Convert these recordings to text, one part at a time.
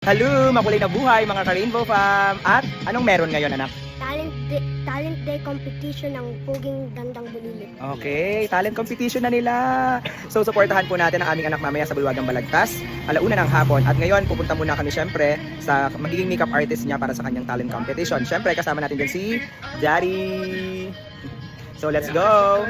Hello, makulay na buhay mga ka-Rainbow Fam! At anong meron ngayon, anak? Talent Day competition ng Puging Gandang Bulilit. Okay, talent competition na nila. So, supportahan po natin ang aming anak mamaya sa Bulwagang Balagtas, alauna ng hapon. At ngayon, pupunta muna kami syempre sa magiging makeup artist niya para sa kanyang talent competition. Syempre, kasama natin din si Daddy. So, let's go!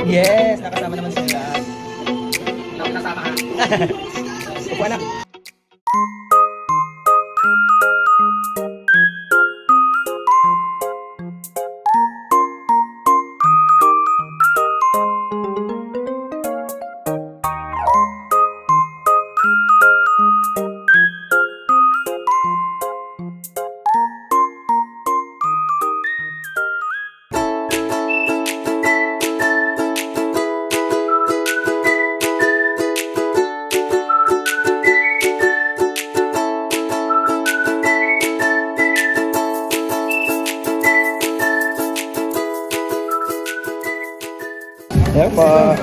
Yes, nakasama naman sila. Nakasama ka. Upo anak. Ayan po.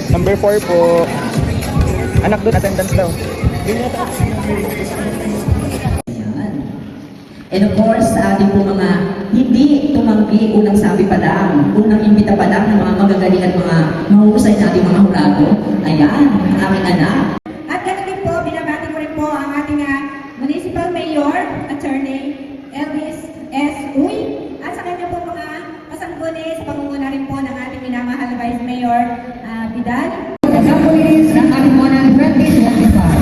Number 4 po. Anak doon, attendance daw. And of course, sa ating po mga hindi tumanggi, unang sabi pa lang, unang imbita pa lang ng mga magagaling at mga mahusay nating mga hurado. Ayan, ang aking anak. At ganoon din po, binabati ko rin po ang ating Municipal Mayor, Attorney Elvis S. Uy, at sa kanya po mga kasangguni sa pangunguna rin po ng ating minamahal Vice Mayor Vidal. Kasangguni ng ating mga 2025.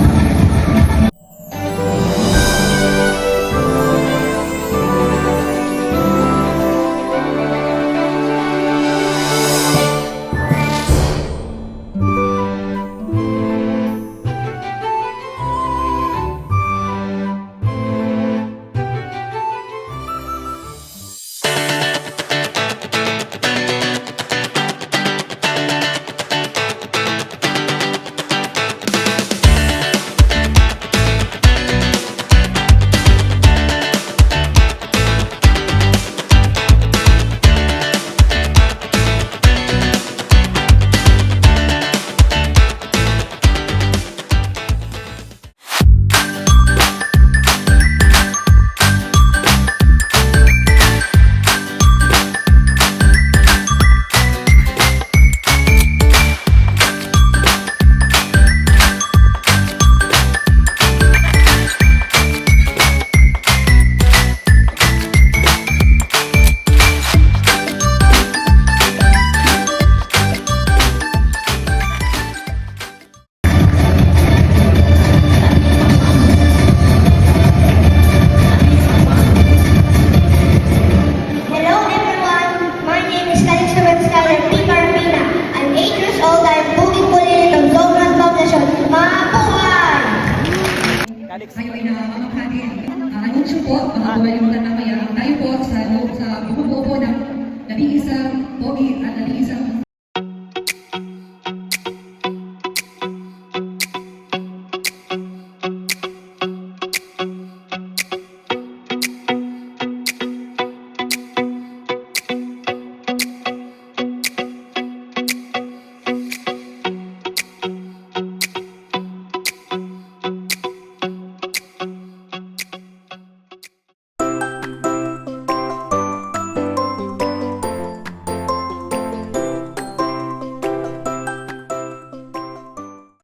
Hello everyone, my name is Calixto Skyler P. Carmina. I'm 8 years old. I'm Puging Bulilit of Zoman Foundation. Mabuhay! Calix. Kayo ay namamangha din. Anunsyo po, mga buhay yung mamaya. Tayo po sa bumubuo po ng 11 pogi at 11